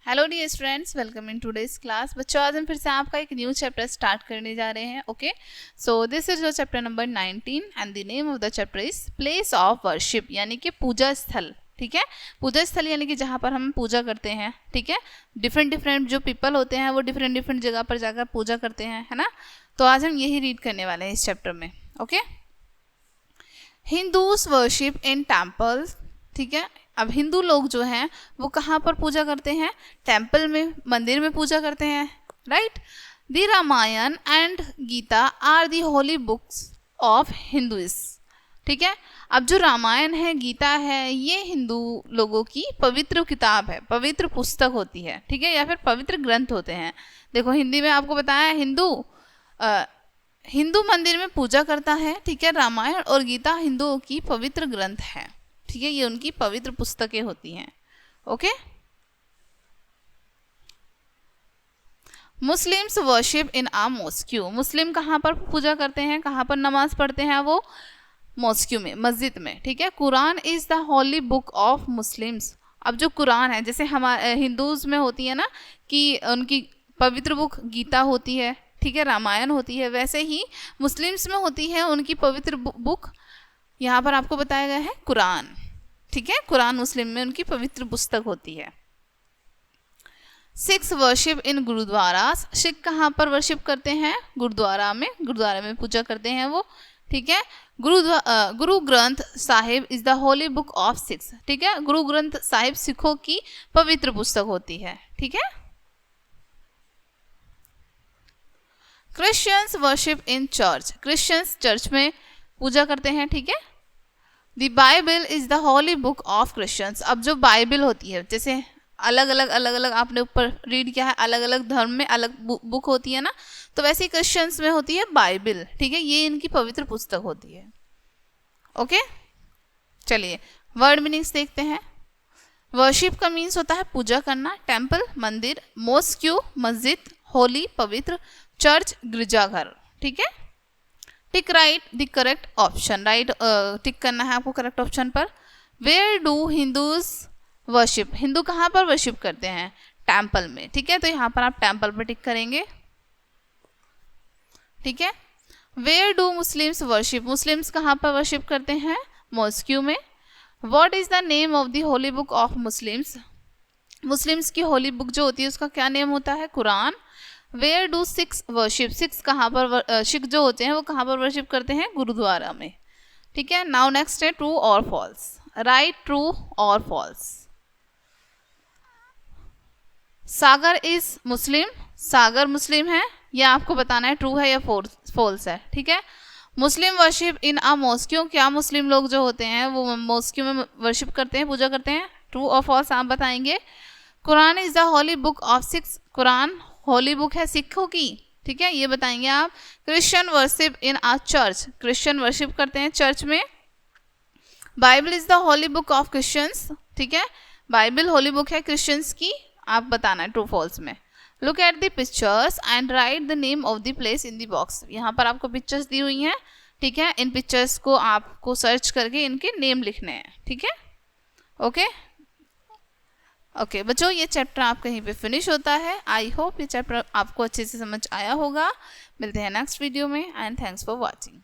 Hello dear students, welcome in today's class. बच्चों, आज हम फिर से आपका एक न्यू चैप्टर स्टार्ट करने जा रहे हैं। Okay, so this is your chapter number 19 and the name of the chapter is place of worship, यानी कि पूजा स्थल। ठीक है, पूजा स्थल यानी कि जहाँ पर हम पूजा करते हैं। ठीक है, डिफरेंट जो पीपल होते हैं वो डिफरेंट जगह पर जाकर पूजा करते हैं, है ना। तो आज हम यही रीड करने वाले हैं इस चैप्टर में। Okay, Hindus worship in temples. ठीक है, अब हिंदू लोग जो हैं वो कहाँ पर पूजा करते हैं? टेम्पल में, मंदिर में पूजा करते हैं, right. The Ramayana and Gita are the holy books of Hinduism. ठीक है, अब जो रामायण है, गीता है, ये हिंदू लोगों की पवित्र किताब है, पवित्र पुस्तक होती है। ठीक है, या फिर पवित्र ग्रंथ होते हैं। देखो, हिंदी में आपको बताया, हिंदू मंदिर में पूजा करता है। ठीक है, रामायण और गीता हिंदुओं की पवित्र ग्रंथ है। ठीक है, ये उनकी पवित्र पुस्तकें होती हैं। Okay, Muslims worship in a mosque. Muslim कहाँ पर पूजा करते हैं, कहाँ पर नमाज पढ़ते हैं? वो मॉस्क्यू में, मस्जिद में। ठीक है, Quran is the holy book of Muslims. अब जो कुरान है, जैसे हमारे हिंदूज में होती है ना कि उनकी पवित्र बुक गीता होती है, ठीक है, रामायण होती है, वैसे ही मुस्लिम्स में होती है उनकी पवित्र बुक। यहाँ पर आपको बताया गया है कुरान। ठीक है, कुरान मुस्लिम में उनकी पवित्र पुस्तक होती है। Sikhs worship in gurudwara. Sikh कहाँ पर वर्शिप करते हैं? गुरुद्वारा में पूजा करते हैं वो। ठीक है, Guru Granth Sahib is the holy book of Sikhs. ठीक है, गुरु ग्रंथ साहिब सिखों की पवित्र पुस्तक होती है। ठीक है, Christians worship in church. Christians church में पूजा करते हैं। ठीक है, the Bible is the holy book of Christians. अब जो बाइबल होती है, जैसे अलग अलग आपने ऊपर रीड किया है, अलग अलग धर्म में अलग बुक होती है ना, तो वैसे ही क्रिश्चियंस में होती है बाइबल। ठीक है, ये इनकी पवित्र पुस्तक होती है। ओके, चलिए वर्ड मीनिंग्स देखते हैं। वर्शिप का मीन्स होता है पूजा करना, टेम्पल मंदिर, मॉस्क्यू मस्जिद, होली पवित्र, चर्च गिरजाघर। ठीक है, tick right the correct option. Right tick करना है आपको करेक्ट ऑप्शन पर। Where do Hindus worship. Hindu कहाँ पर वर्शिप करते हैं? टेम्पल में। ठीक है, तो यहाँ पर आप टेम्पल पर टिक करेंगे। ठीक है, where do Muslims worship. Muslims कहाँ पर वर्शिप करते हैं? मॉस्क्यू में। What is the name of the holy book of Muslims. Muslims की होली बुक जो होती है उसका क्या नेम होता है? Quran. Where do Sikhs worship. Sikhs कहाँ पर, सिख जो होते हैं वो कहाँ पर वर्शिप करते हैं? गुरुद्वारा में। ठीक है, नाउ नेक्स्ट है ट्रू और फॉल्स। राइट ट्रू और फॉल्स। सागर इज मुस्लिम। सागर मुस्लिम है, यह आपको बताना है ट्रू है या फॉल्स है। ठीक है, मुस्लिम वर्शिप इन आ मॉस्क्यू। क्या मुस्लिम लोग जो होते हैं वो मॉस्क्यू में वर्शिप करते हैं, पूजा करते हैं? ट्रू और फॉल्स आप बताएंगे। Quran is the holy book of Sikhs. Quran holy book है सिखों की। ठीक है, ये बताएंगे आप। Christian worship in a church. Christian worship करते हैं चर्च में। Bible is the holy book of Christians. ठीक है, बाइबल होली बुक है क्रिश्चियंस की, आप बताना है ट्रू फॉल्स में। Look at the pictures and write the name of the place in the box. यहाँ पर आपको पिक्चर्स दी हुई हैं। ठीक है, इन पिक्चर्स को आपको सर्च करके इनके नेम लिखने हैं। ठीक है, ओके ओके बच्चों, ये चैप्टर आप कहीं पे फिनिश होता है। आई होप ये चैप्टर आपको अच्छे से समझ आया होगा। मिलते हैं नेक्स्ट वीडियो में एंड थैंक्स फॉर वॉचिंग।